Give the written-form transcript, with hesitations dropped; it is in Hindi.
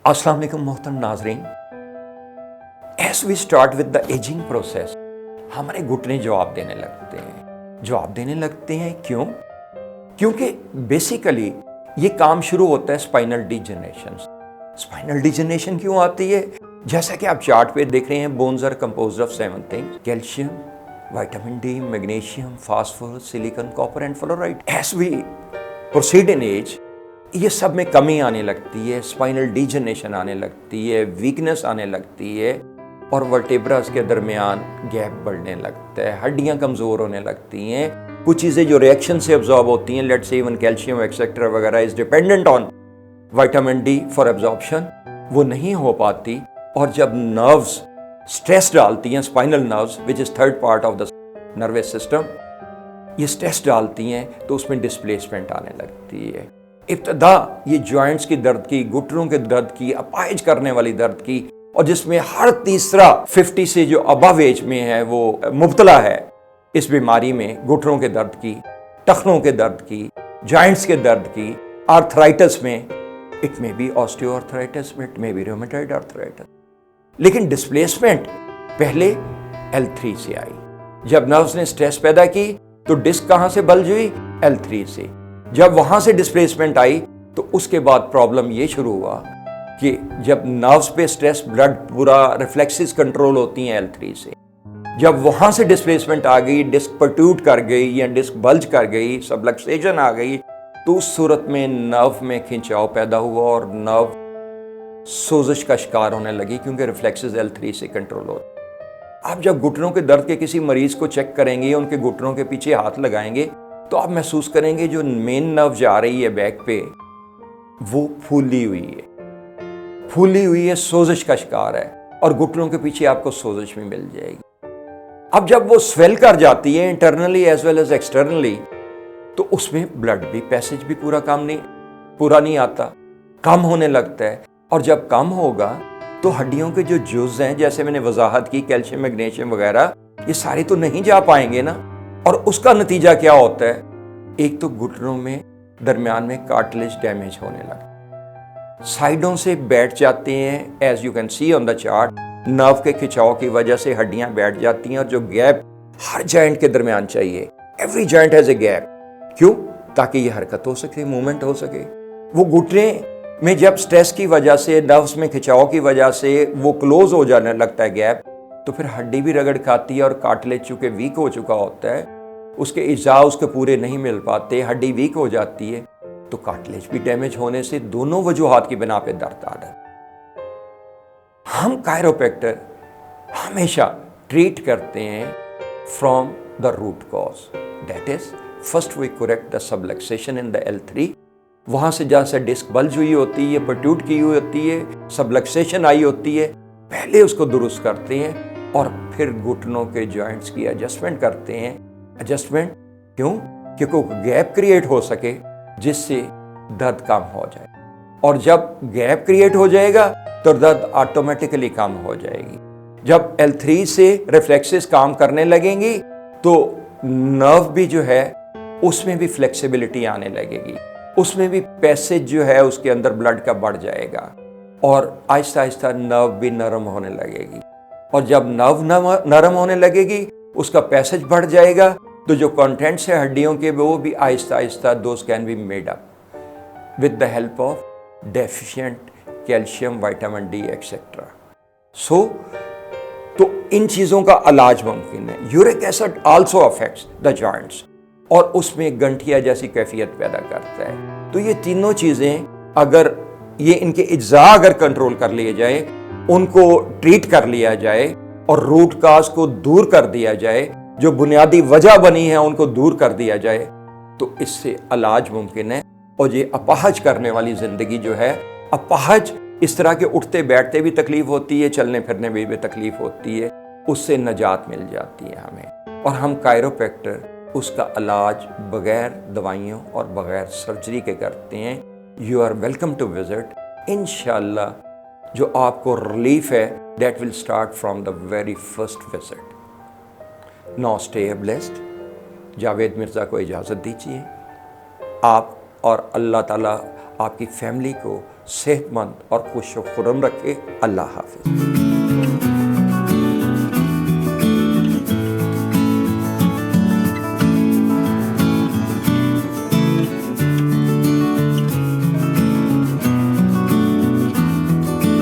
अस्सलाम वालेकुम मोहतरम नाजरीन। As we start with the ageing process, हमारे घुटने जवाब देने लगते हैं। क्यों? क्योंकि बेसिकली ये काम शुरू होता है स्पाइनल डिजनरेशन। स्पाइनल डिजनरेशन क्यों आती है? जैसा कि आप चार्ट पे देख रहे हैं, bones are composed of 7 things: calcium, vitamin D, magnesium, phosphorus, silicon, copper and fluoride. As we proceed in age, ये सब में कमी आने लगती है, स्पाइनल डिजनरेशन आने लगती है, वीकनेस आने लगती है और वर्टेब्रास के दरमियान गैप बढ़ने लगता है, हड्डियां कमज़ोर होने लगती हैं। कुछ चीज़ें जो रिएक्शन से अब्जॉर्ब होती हैं, let's say even calcium etcetera वगैरह is dependent on vitamin D for absorption, वो नहीं हो पाती। और जब नर्व्स स्ट्रेस डालती हैं, spinal nerves which is third part of the nervous system, ये स्ट्रेस डालती हैं तो उसमें डिस्प्लेसमेंट आने लगती है। इब्तदा ये जॉइंट्स की दर्द की, घुटनों के दर्द की, अपाहिज करने वाली दर्द की, और जिसमें हर तीसरा 50 से जो अबव एज में है वो मुब्तला है इस बीमारी में, घुटनों के दर्द की, टखनों के दर्द की, जॉइंट्स के दर्द की, आर्थराइटिस में, it may be osteoarthritis, it may be rheumatoid arthritis. लेकिन डिस्प्लेसमेंट पहले L3 से आई। जब नर्व्स ने स्ट्रेस पैदा की तो डिस्क कहां से बल्ज हुई? L3 से। जब वहां से डिस्प्लेसमेंट आई तो उसके बाद प्रॉब्लम ये शुरू हुआ कि जब नर्व्स पे स्ट्रेस, ब्लड पूरा रिफ्लेक्सेस कंट्रोल होती हैं L3 से, जब वहां से डिस्प्लेसमेंट आ गई, डिस्क परट्यूट कर गई या डिस्क बल्ज कर गई, सबलक्सेशन आ गई, तो उस सूरत में नर्व में खिंचाव पैदा हुआ और नर्व सोजिश का शिकार होने लगी, क्योंकि रिफ्लेक्सेस L3 से कंट्रोल होते। आप जब घुटनों के दर्द के किसी मरीज को चेक करेंगे, उनके घुटनों के पीछे हाथ लगाएंगे, तो आप महसूस करेंगे जो मेन नर्व जा रही है बैक पे, वो फूली हुई है, सोजिश का शिकार है, और घुटनों के पीछे आपको सोजिश भी मिल जाएगी। अब जब वो स्वेल कर जाती है internally as well as externally, तो उसमें ब्लड भी पैसेज भी पूरा नहीं आता, कम होने लगता है। और जब कम होगा तो हड्डियों के जो जुज़ हैं, जैसे मैंने वजाहत की, कैल्शियम, मैग्नीशियम वगैरह, ये सारे तो नहीं जा पाएंगे ना। और उसका नतीजा क्या होता है? एक तो घुटनों में दरमियान में कार्टिलेज डैमेज होने लगता, साइडों से बैठ जाते हैं। As you can see on the chart, nerve के खिंचाव की वजह से हड्डियां बैठ जाती हैं, और जो गैप हर जॉइंट के दरमियान चाहिए, every joint has a gap. क्यों? ताकि ये हरकत हो सके, मूवमेंट हो सके। वो घुटने में जब स्ट्रेस की वजह से, नर्व्स में खिंचाव की वजह से वो क्लोज हो जाने लगता है गैप, तो फिर हड्डी भी रगड़ खाती है, और कार्टिलेज चूंकि वीक हो चुका होता है, उसके इज़ा उसके पूरे नहीं मिल पाते, हड्डी वीक हो जाती है, तो कार्टिलेज भी डैमेज होने से दोनों वजूहात की बिना पे दर्द आ रहा है। हम कायरोप्रैक्टर हमेशा ट्रीट करते हैं from the root cause, that is first we correct the subluxation in the L3। वहां से जहां से डिस्क बल्ज हुई होती है, परट्यूट की हुई होती है, सबलक्सेशन आई होती है, पहले उसको दुरुस्त करते हैं और फिर घुटनों के जॉइंट्स की एडजस्टमेंट करते हैं। एडजस्टमेंट क्यों? क्योंकि गैप क्रिएट हो सके जिससे दर्द कम हो जाए, और जब गैप क्रिएट हो जाएगा तो दर्द ऑटोमेटिकली कम हो जाएगी। जब L3 से रिफ्लेक्सेस काम करने लगेंगी तो नर्व भी जो है उसमें भी फ्लेक्सिबिलिटी आने लगेगी, उसमें भी पैसेज जो है उसके अंदर ब्लड का बढ़ जाएगा, और आहिस्ता आहिस्ता नर्व भी नरम होने लगेगी। और जब नर्व नरम होने लगेगी, उसका पैसेज बढ़ जाएगा, तो जो कंटेंट्स है हड्डियों के, वो भी आहिस्ता आहिस्ता those can be made up with the help of deficient calcium, vitamin D etcetera. तो इन चीज़ों का इलाज मुमकिन है। Uric acid also affects the joints, और उसमें गंठिया जैसी कैफियत पैदा करता है। तो ये तीनों चीज़ें अगर इनके इज्जा अगर कंट्रोल कर लिए जाए, उनको ट्रीट कर लिया जाए और रूट काज को दूर कर दिया जाए, जो बुनियादी वजह बनी है उनको दूर कर दिया जाए, तो इससे इलाज मुमकिन है। और ये अपाहज करने वाली जिंदगी जो है, अपाहज इस तरह के उठते बैठते भी तकलीफ होती है, चलने फिरने में भी तकलीफ होती है, उससे नजात मिल जाती है हमें। और हम कायरोप्रैक्टर उसका इलाज बगैर दवाइयों और बगैर सर्जरी के करते हैं। You are welcome to visit. इंशाल्लाह जो आपको रिलीफ है, that will start from the very first visit. Now stay blessed. Javed Mirza को इजाज़त दीजिए। आप और अल्लाह ताला आपकी फैमिली को सेहतमंद और खुश खुर्रम रखे। अल्लाह हाफिज़।